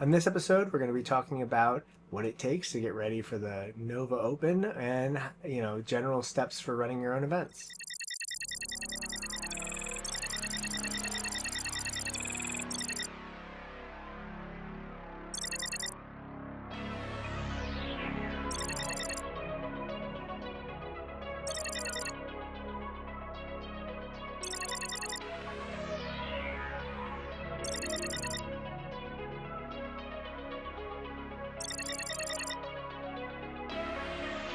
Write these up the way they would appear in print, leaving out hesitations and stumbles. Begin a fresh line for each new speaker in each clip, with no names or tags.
On this episode, we're going to be talking about what it takes to get ready for the Nova Open and, general steps for running your own events.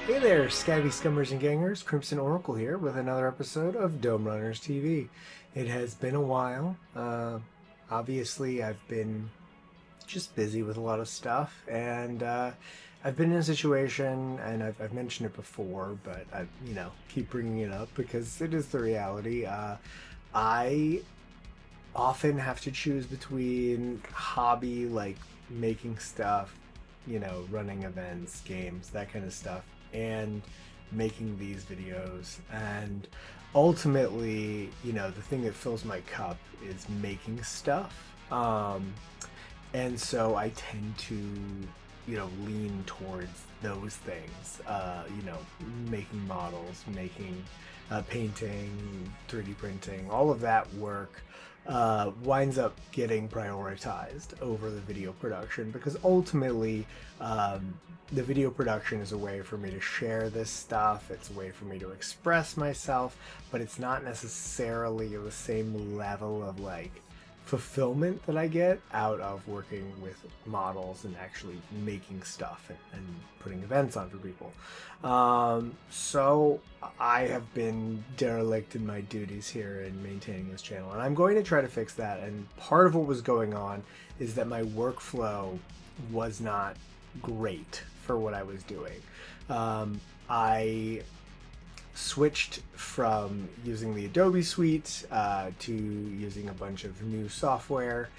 Hey there, scabby scummers and gangers. Crimson Oracle here with another episode of Dome Runners TV. It has been a while. Obviously, I've been just busy with a lot of stuff, and I've been in a situation, and I've mentioned it before, but I, keep bringing it up because it is the reality. I often have to choose between hobby, like making stuff, running events, games, that kind of stuff, and making these videos. And ultimately, the thing that fills my cup is making stuff. And so I tend to, lean towards those things, making models, making painting, 3D printing, all of that work winds up getting prioritized over the video production, because ultimately the video production is a way for me to share this stuff. It's a way for me to express myself, but it's not necessarily the same level of fulfillment that I get out of working with models and actually making stuff and putting events on for people. So I have been derelict in my duties here in maintaining this channel, and I'm going to try to fix that. And part of what was going on is that my workflow was not great for what I was doing. I switched from using the Adobe suite to using a bunch of new software.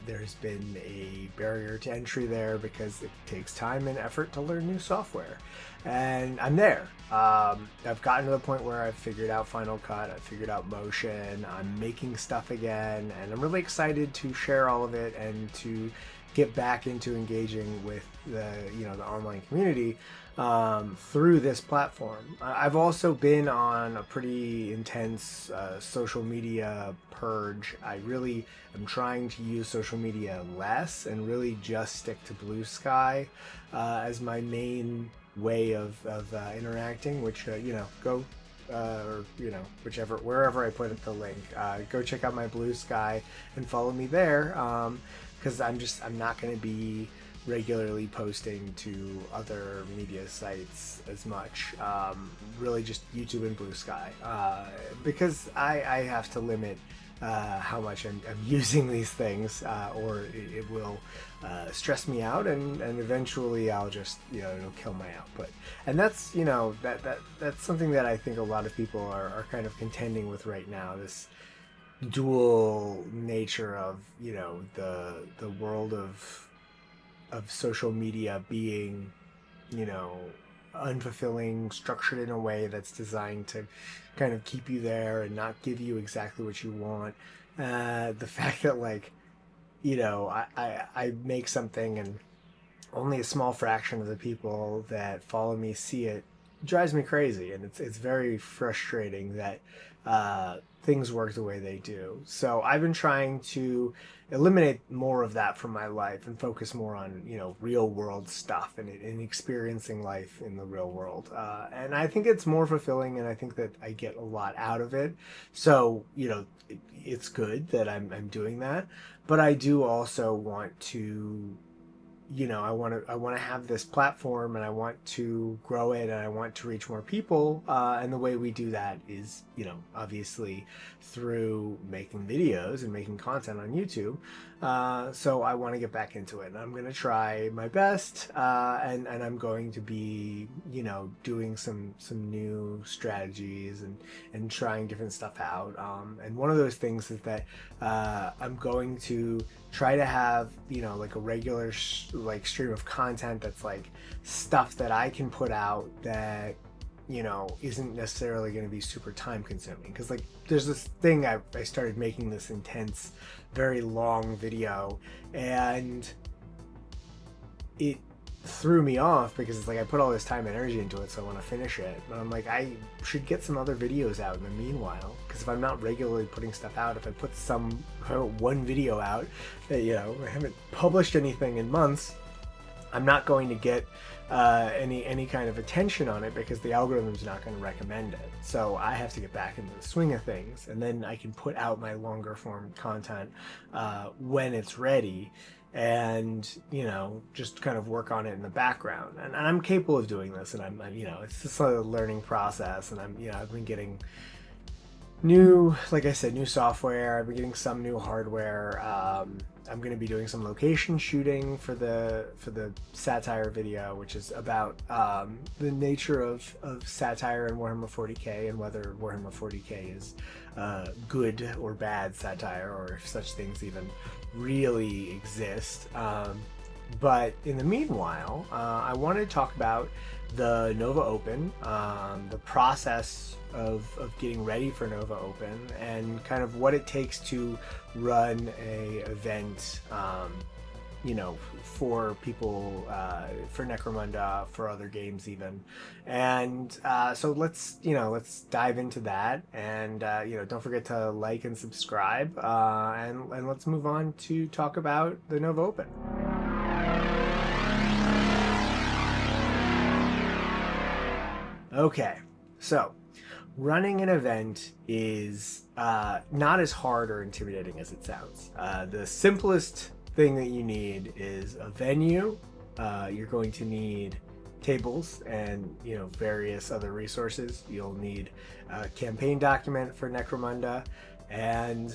There's been a barrier to entry there because it takes time and effort to learn new software. And I'm there. I've gotten to the point where I've figured out Final Cut, I've figured out Motion, I'm making stuff again, and I'm really excited to share all of it and to get back into engaging with the online community through this platform. I've also been on a pretty intense social media purge. I really am trying to use social media less and really just stick to Blue Sky as my main way of interacting, which go or wherever I put the link, go check out my Blue Sky and follow me there, because I'm not going to be regularly posting to other media sites as much. Really just YouTube and Blue Sky, because I have to limit how much I'm using these things, or it will stress me out, and eventually I'll just it'll kill my output. And that's that's something that I think a lot of people are kind of contending with right now, this dual nature of the world of social media being unfulfilling, structured in a way that's designed to kind of keep you there and not give you exactly what you want. The fact that I make something and only a small fraction of the people that follow me see it drives me crazy, and it's very frustrating that things work the way they do. So I've been trying to eliminate more of that from my life and focus more on real world stuff and experiencing life in the real world, and I think it's more fulfilling, and I think that I get a lot out of it. So it's good that I'm doing that, but I do also want to I want to have this platform, and I want to grow it, and I want to reach more people, and the way we do that is obviously through making videos and making content on YouTube. So I want to get back into it, and I'm going to try my best, and I'm going to be doing some new strategies and trying different stuff out, and one of those things is that I'm going to try to have like a regular stream of content that's like stuff that I can put out that isn't necessarily going to be super time consuming, because there's this thing I started making this intense, very long video, and it threw me off because it's like I put all this time and energy into it, so I want to finish it. But I'm like, I should get some other videos out in the meanwhile, because if I'm not regularly putting stuff out, if I put one video out, you know, I haven't published anything in months, I'm not going to get any kind of attention on it because the algorithm's not going to recommend it. So I have to get back into the swing of things, and then I can put out my longer form content when it's ready, and you know, just kind of work on it in the background. And I'm capable of doing this, and I'm you know, it's just a learning process, and I'm, you know, I've been getting new, like I said, new software. I've been getting some new hardware. I'm going to be doing some location shooting for the satire video, which is about the nature of satire in Warhammer 40k, and whether Warhammer 40k is good or bad satire, or if such things even really exist. But in the meanwhile, I want to talk about the Nova Open, the process of getting ready for Nova Open, and kind of what it takes to run a event, you know, for people, for Necromunda, for other games even. And so let's dive into that, and you know, don't forget to like and subscribe, and let's move on to talk about the Nova Open. Okay, so running an event is not as hard or intimidating as it sounds. The simplest thing that you need is a venue. You're going to need tables and, you know, various other resources. You'll need a campaign document for Necromunda, and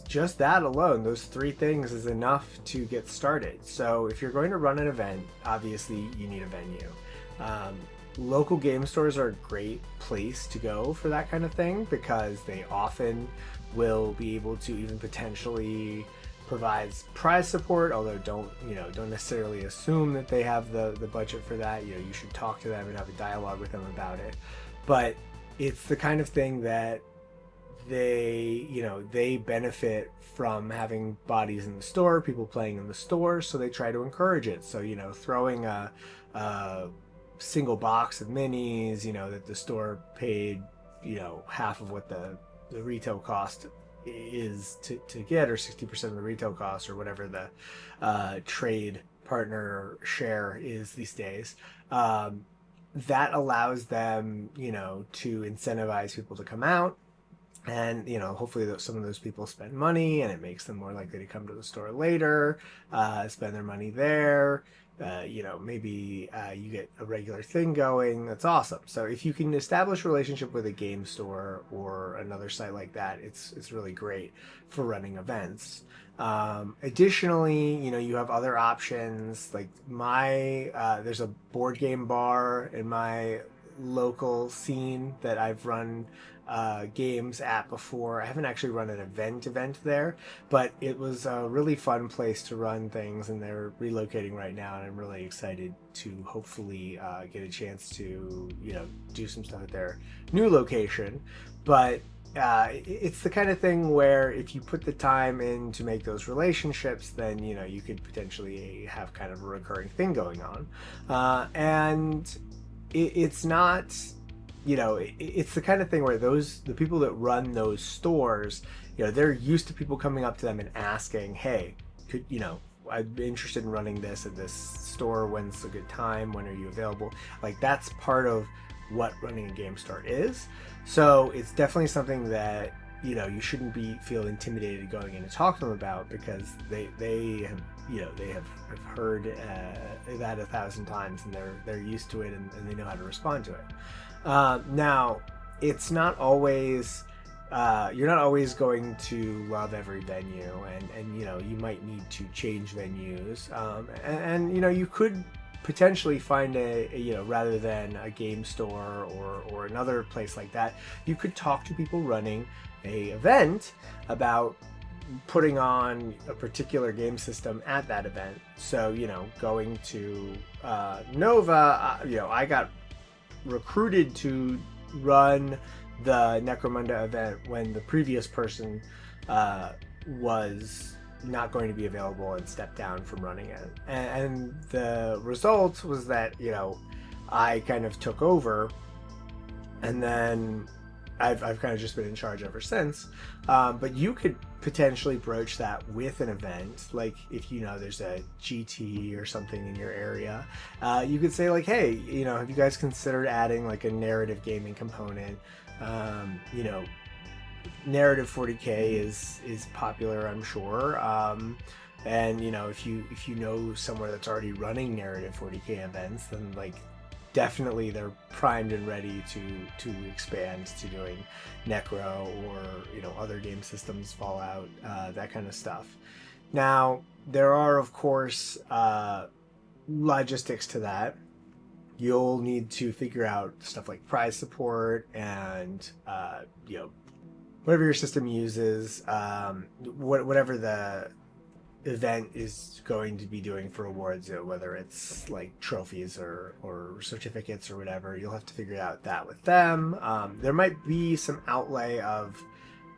just that alone, those three things, is enough to get started. So if you're going to run an event, obviously you need a venue. Local game stores are a great place to go for that kind of thing, because they often will be able to even potentially provide prize support, although don't necessarily assume that they have the budget for that. You know, you should talk to them and have a dialogue with them about it. But it's the kind of thing that they benefit from having bodies in the store, people playing in the store, so they try to encourage it. So, you know, throwing a single box of minis, you know, that the store paid, you know, half of what the retail cost is to get, or 60% of the retail cost, or whatever the trade partner share is these days. That allows them, you know, to incentivize people to come out. And, you know, hopefully some of those people spend money, and it makes them more likely to come to the store later, spend their money there. You know, maybe you get a regular thing going. That's awesome. So if you can establish a relationship with a game store or another site like that, it's really great for running events. Additionally, you know, you have other options. Like there's a board game bar in my local scene that I've run games at before. I haven't actually run an event there, but it was a really fun place to run things, and they're relocating right now, and I'm really excited to hopefully get a chance to, you know, do some stuff at their new location. But it's the kind of thing where if you put the time in to make those relationships, then, you know, you could potentially have kind of a recurring thing going on. And it's not, you know, it's the kind of thing where the people that run those stores, you know, they're used to people coming up to them and asking, hey, you know, I'd be interested in running this at this store. When's a good time? When are you available? Like, that's part of what running a game store is. So it's definitely something that, you know, you shouldn't feel intimidated going in and talk to them about, because they have, you know, they have heard that 1,000 times, and they're used to it, and they know how to respond to it. Now, it's not always, you're not always going to love every venue, and you know, you might need to change venues, and you know, you could potentially find you know, rather than a game store or another place like that, you could talk to people running a event about putting on a particular game system at that event. So, you know, going to Nova, you know, I got recruited to run the Necromunda event when the previous person was not going to be available and stepped down from running it. And the result was that, you know, I kind of took over, and then I've kind of just been in charge ever since. But you could potentially broach that with an event, like if you know there's a GT or something in your area, you could say like, hey, you know, have you guys considered adding like a narrative gaming component? You know, narrative 40K is popular, I'm sure. And you know, if you know somewhere that's already running narrative 40K events, then like definitely they're primed and ready to expand to doing Necro or, you know, other game systems, Fallout, that kind of stuff. Now there are of course logistics to that. You'll need to figure out stuff like prize support and you know, whatever your system uses, whatever the event is going to be doing for awards, you know, whether it's like trophies or certificates or whatever, you'll have to figure out that with them. There might be some outlay of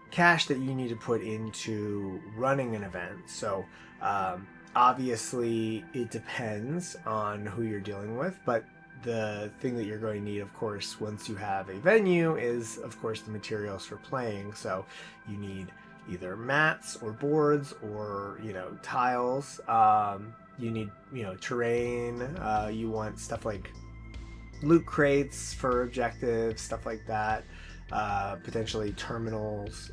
cash that you need to put into running an event. So obviously it depends on who you're dealing with, but the thing that you're going to need, of course, once you have a venue is, of course, the materials for playing. So you need either mats or boards or, you know, tiles. You need, you know, terrain. You want stuff like loot crates for objectives, stuff like that. Potentially terminals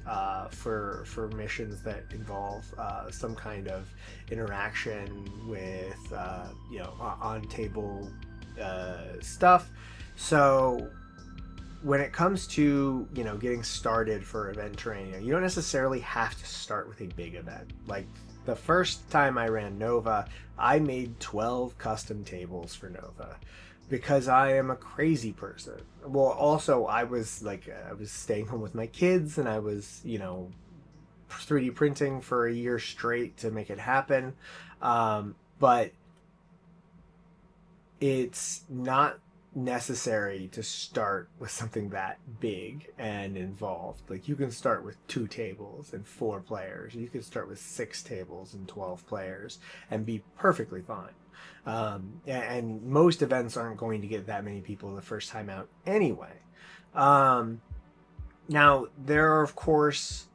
for missions that involve some kind of interaction with, you know, on table stuff. So when it comes to, you know, getting started for event training, you don't necessarily have to start with a big event. Like the first time I ran Nova, I made 12 custom tables for Nova because I am a crazy person. Well, also I was staying home with my kids, and I was, you know, 3D printing for a year straight to make it happen. But it's not necessary to start with something that big and involved. Like you can start with 2 tables and 4 players. You can start with 6 tables and 12 players and be perfectly fine. And most events aren't going to get that many people the first time out anyway. Now there are of course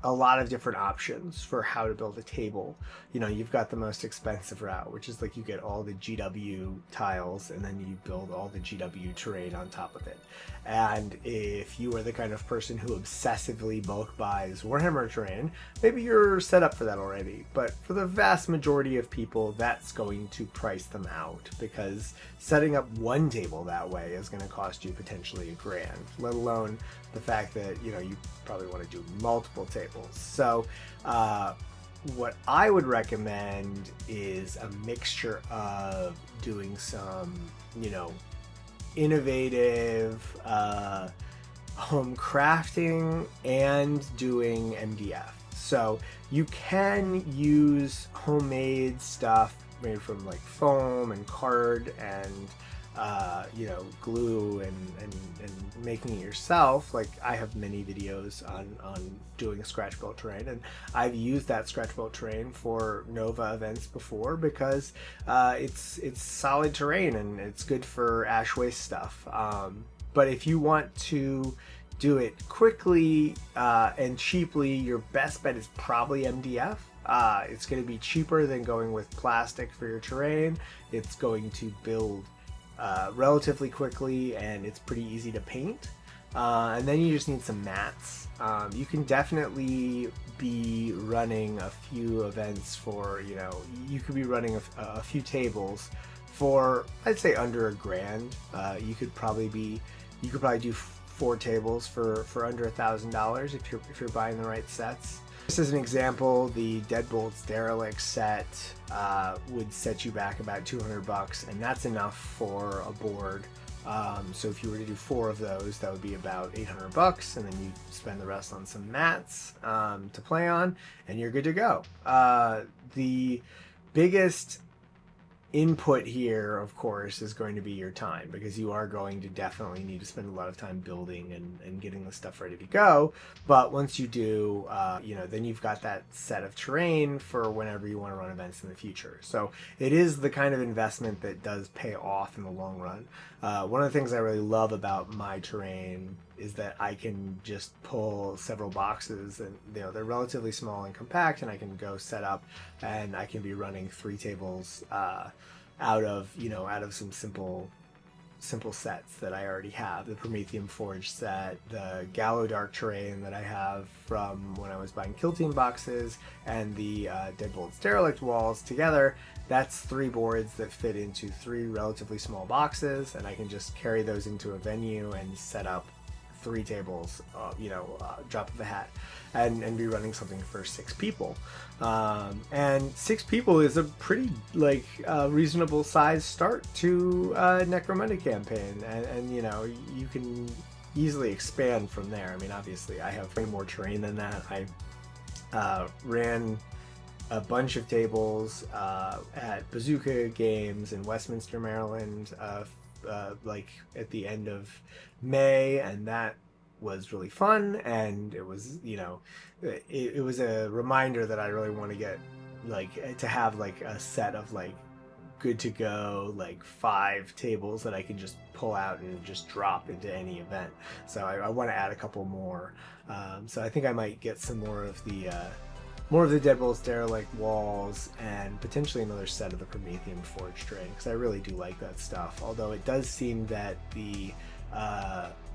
a lot of different options for how to build a table. You know, you've got the most expensive route, which is like you get all the GW tiles and then you build all the GW terrain on top of it. And if you are the kind of person who obsessively bulk buys Warhammer terrain, maybe you're set up for that already. But for the vast majority of people, that's going to price them out, because setting up one table that way is going to cost you potentially $1,000, let alone the fact that, you know, you probably want to do multiple tables. So what I would recommend is a mixture of doing some, you know, innovative home crafting and doing MDF. So you can use homemade stuff made from like foam and card and you know, glue and making it yourself. Like I have many videos on doing scratch built terrain, and I've used that scratch built terrain for Nova events before because it's solid terrain and it's good for ash waste stuff. But if you want to do it quickly and cheaply, your best bet is probably MDF. It's going to be cheaper than going with plastic for your terrain. It's going to build relatively quickly, and it's pretty easy to paint. And then you just need some mats. You can definitely be running a few events for, you know, you could be running a few tables for, I'd say, under $1,000. You could probably do 4 tables for under $1,000 if you're buying the right sets. Just as an example, the Deadbolt's Derelict set would set you back about $200, and that's enough for a board. So if you were to do 4 of those, that would be about $800, and then you spend the rest on some mats to play on, and you're good to go. The biggest input here, of course, is going to be your time, because you are going to definitely need to spend a lot of time building and getting the stuff ready to go. But once you do, then you've got that set of terrain for whenever you want to run events in the future. So it is the kind of investment that does pay off in the long run. One of the things I really love about my terrain is that I can just pull several boxes, and they're relatively small and compact, and I can go set up, and I can be running 3 tables out of some simple sets that I already have. The Prometheum Forge set, the Gallo Dark terrain that I have from when I was buying Kill Team boxes, and the Deadbolt's Derelict walls together. That's 3 boards that fit into 3 relatively small boxes, and I can just carry those into a venue and set up 3 tables, drop of a hat, and be running something for 6 people. And 6 people is a pretty reasonable size start to a Necromunda campaign, and you can easily expand from there. I mean, obviously I have way more terrain than that. I ran a bunch of tables at Bazooka Games in Westminster, Maryland, at the end of May, and that was really fun, and it was it was a reminder that I really want to get to have a set of good to go 5 tables that I can just pull out and just drop into any event. So I want to add a couple more, so I think I might get some more of the Deadbolt's Derelict walls, and potentially another set of the Prometheum Forge terrain, because I really do like that stuff. Although it does seem that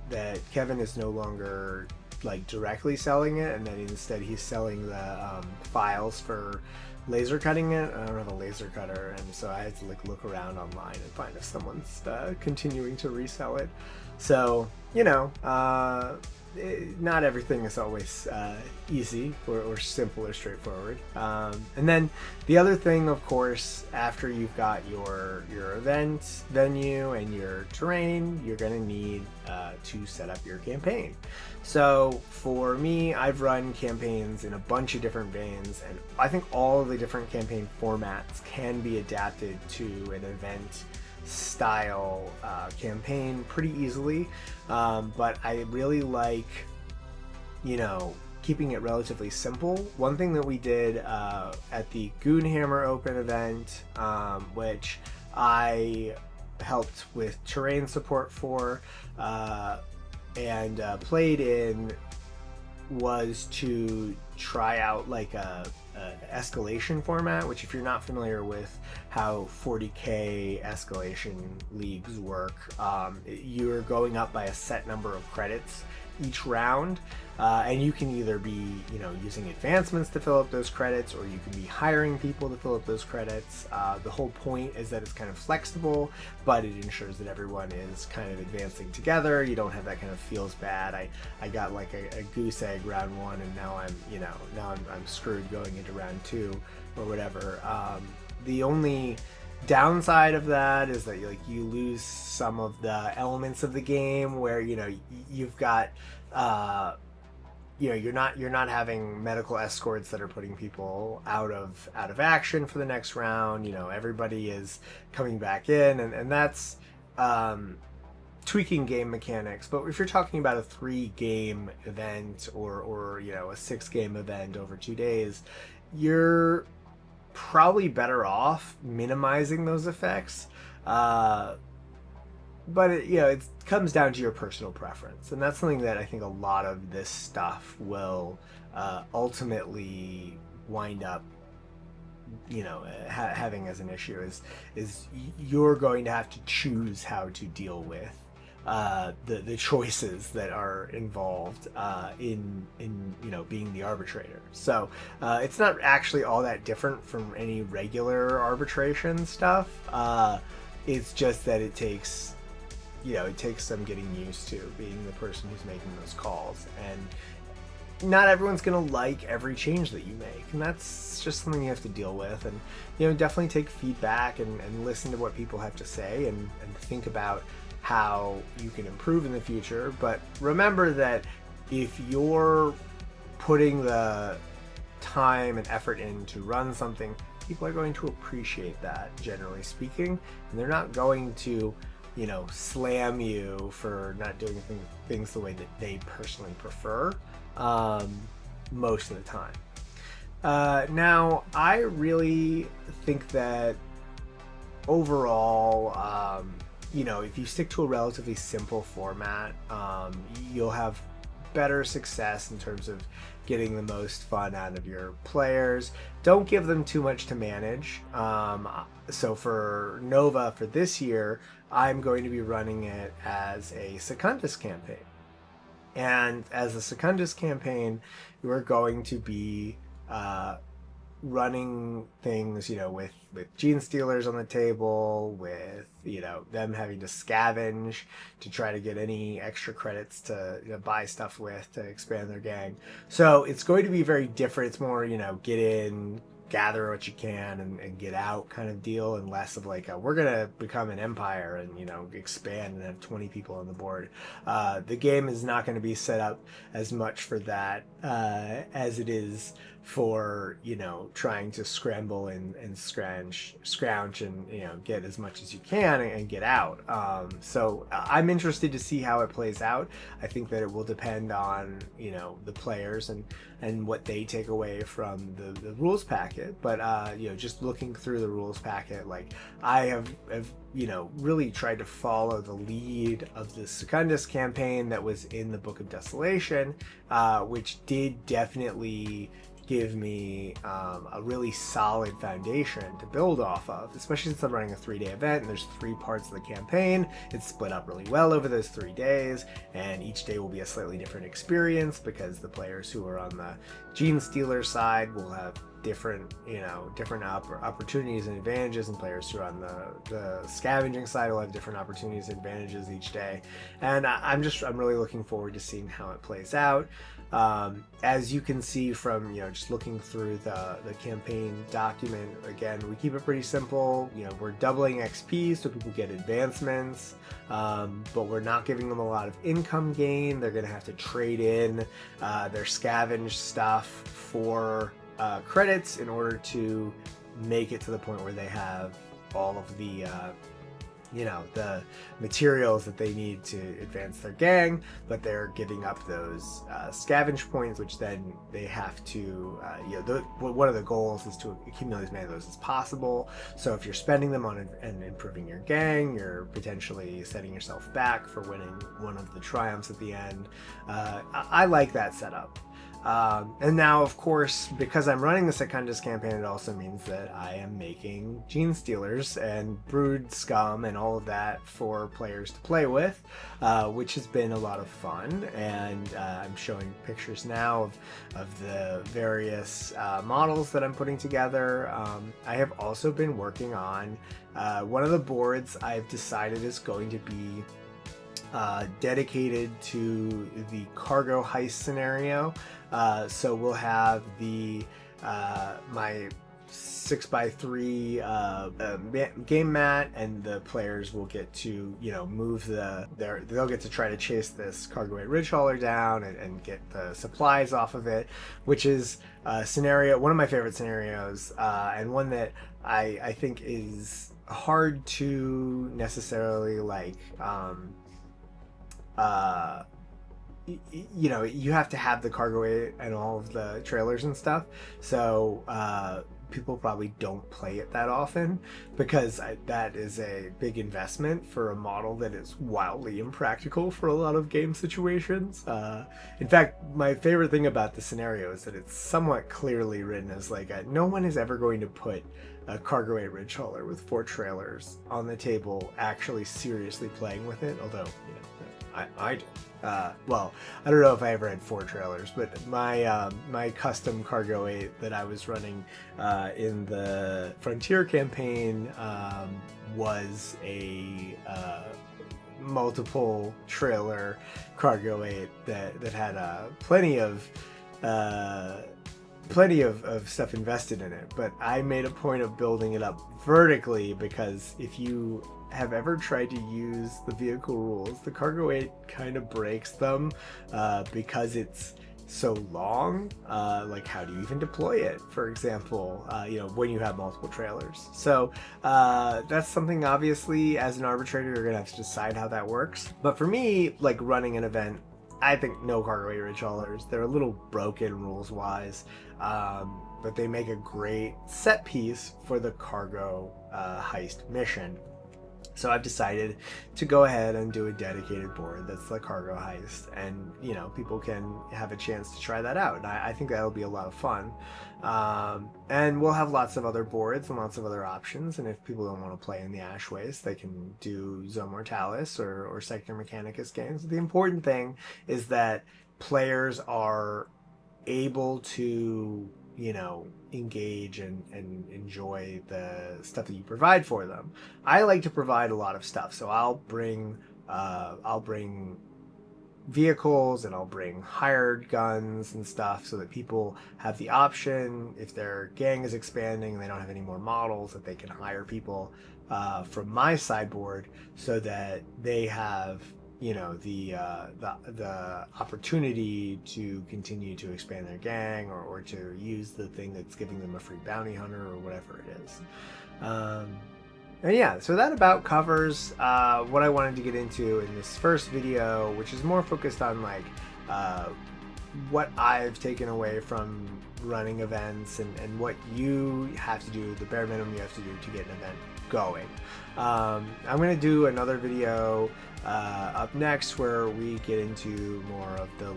that Kevin is no longer directly selling it, and that instead he's selling the files for laser cutting it. I don't have a laser cutter, and so I had to look around online and find if someone's continuing to resell it. So not everything is always easy or simple or straightforward. And then the other thing, of course, after you've got your event venue and your terrain, you're going to need to set up your campaign. So for me, I've run campaigns in a bunch of different veins, and I think all of the different campaign formats can be adapted to an event style campaign pretty easily, but I really like keeping it relatively simple. One thing that we did at the Goonhammer Open event, which I helped with terrain support for and played in, was to try out a escalation format, which, if you're not familiar with how 40k escalation leagues work, you're going up by a set number of credits each round, and you can either be using advancements to fill up those credits, or you can be hiring people to fill up those credits. The whole point is that it's kind of flexible, but it ensures that everyone is kind of advancing together. You don't have that kind of feels bad, I got a goose egg round 1, and now I'm screwed going into round 2 or whatever. The only downside of that is that you lose some of the elements of the game where you've got you're not having medical escorts that are putting people out of action for the next round. Everybody is coming back in, and that's tweaking game mechanics. But if you're talking about a 3-game event or a 6-game event over 2 days, you're probably better off minimizing those effects. But it comes down to your personal preference, and that's something that I think a lot of this stuff will ultimately wind up having as an issue is you're going to have to choose how to deal with the choices that are involved in being the arbitrator. So it's not actually all that different from any regular arbitration stuff. It's just that it takes some getting used to being the person who's making those calls, and not everyone's gonna like every change that you make, and that's just something you have to deal with. And definitely take feedback and listen to what people have to say, and think about how you can improve in the future. But remember that if you're putting the time and effort in to run something, people are going to appreciate that, generally speaking, and they're not going to, you know, slam you for not doing things the way that they personally prefer, most of the time. Now, I really think that overall, you know, if you stick to a relatively simple format, you'll have better success in terms of getting the most fun out of your players. Don't give them too much to manage. So for Nova for this year, I'm going to be running it as a Secundus campaign. And as a Secundus campaign, we're going to be running things, you know, with gene stealers on the table, with, you know, them having to scavenge to try to get any extra credits to, you know, buy stuff with to expand their gang. So it's going to be very different. It's more, you know, get in, gather what you can, and get out kind of deal, and less of like we're gonna become an empire and, you know, expand and have 20 people on the board. The game is not going to be set up as much for that as it is for, you know, trying to scramble and scrounge and, you know, get as much as you can and get out. So I'm interested to see how it plays out. I think that it will depend on, you know, the players and what they take away from the rules packet. But you know, just looking through the rules packet, like I have you know, really tried to follow the lead of the Secundus campaign that was in the Book of Desolation, which did definitely give me a really solid foundation to build off of, especially since I'm running a 3-day event and there's 3 parts of the campaign. It's split up really well over those 3 days, and each day will be a slightly different experience because the players who are on the Gene Stealer side will have different, you know, different opportunities and advantages, and players who are on the scavenging side will have different opportunities and advantages each day. And I'm really looking forward to seeing how it plays out. As you can see from, you know, just looking through the campaign document, again, we keep it pretty simple. You know, we're doubling XP so people get advancements, but we're not giving them a lot of income gain. They're going to have to trade in their scavenge stuff for credits in order to make it to the point where they have all of the you know, the materials that they need to advance their gang, but they're giving up those scavenge points, which then they have to, you know, one of the goals is to accumulate as many of those as possible. So if you're spending them on and improving your gang, you're potentially setting yourself back for winning one of the triumphs at the end. I like that setup. And now, of course, because I'm running the Secundus campaign, it also means that I am making Gene Stealers and Brood Scum and all of that for players to play with, which has been a lot of fun. And I'm showing pictures now of the various models that I'm putting together. I have also been working on one of the boards I've decided is going to be dedicated to the cargo heist scenario. So we'll have the my 6x3 game mat, and the players will get to, you know, move they'll get to try to chase this cargo weight ridge hauler down and get the supplies off of it, which is a scenario, one of my favorite scenarios, and one that I think is hard to necessarily like you know, you have to have the cargo weight and all of the trailers and stuff, so people probably don't play it that often because that is a big investment for a model that is wildly impractical for a lot of game situations. In fact, my favorite thing about the scenario is that it's somewhat clearly written as like no one is ever going to put a cargo weight ridge hauler with 4 trailers on the table actually seriously playing with it, although, you know, I do. Well, I don't know if I ever had 4 trailers, but my my custom cargo weight that I was running in the Frontier campaign was a multiple trailer cargo weight that had plenty of stuff invested in it. But I made a point of building it up vertically because if you have ever tried to use the vehicle rules, the cargo weight kind of breaks them because it's so long. Like, how do you even deploy it, for example, when you have multiple trailers? So that's something, obviously, as an arbitrator, you're gonna have to decide how that works. But for me, like running an event, I think no cargo area trawlers. They're a little broken rules wise, but they make a great set piece for the cargo heist mission. So I've decided to go ahead and do a dedicated board that's the cargo heist, and people can have a chance to try that out. And I think that'll be a lot of fun. And we'll have lots of other boards and lots of other options. And if people don't want to play in the Ash Waste, they can do Zone Mortalis or Sector Mechanicus games. The important thing is that players are able to engage and enjoy the stuff that you provide for them. I like to provide a lot of stuff, so I'll bring vehicles, and I'll bring hired guns and stuff so that people have the option, if their gang is expanding and they don't have any more models, that they can hire people from my sideboard, so that they have the opportunity to continue to expand their gang, or to use the thing that's giving them a free bounty hunter or whatever it is. And yeah, so that about covers what I wanted to get into in this first video, which is more focused on like what I've taken away from running events, and what you have to do, the bare minimum you have to do to get an event going. I'm going to do another video up next where we get into more of the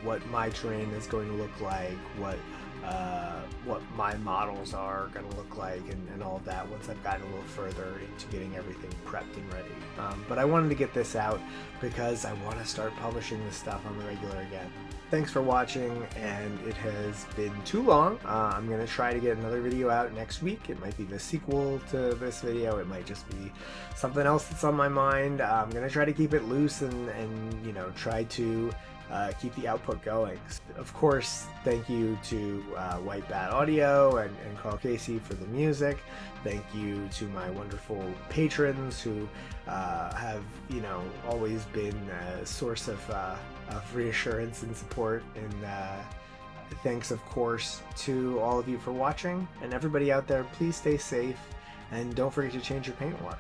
what my terrain is going to look like, what my models are going to look like, and all of that once I've gotten a little further into getting everything prepped and ready. But I wanted to get this out because I want to start publishing this stuff on the regular again. Thanks for watching, and it has been too long. I'm going to try to get another video out next week. It might be the sequel to this video. It might just be something else that's on my mind. I'm going to try to keep it loose and try to keep the output going. Of course, thank you to White Bat Audio and Carl Casey for the music. Thank you to my wonderful patrons who have always been a source of reassurance and support. And thanks, of course, to all of you for watching. And everybody out there, please stay safe, and don't forget to change your paint water.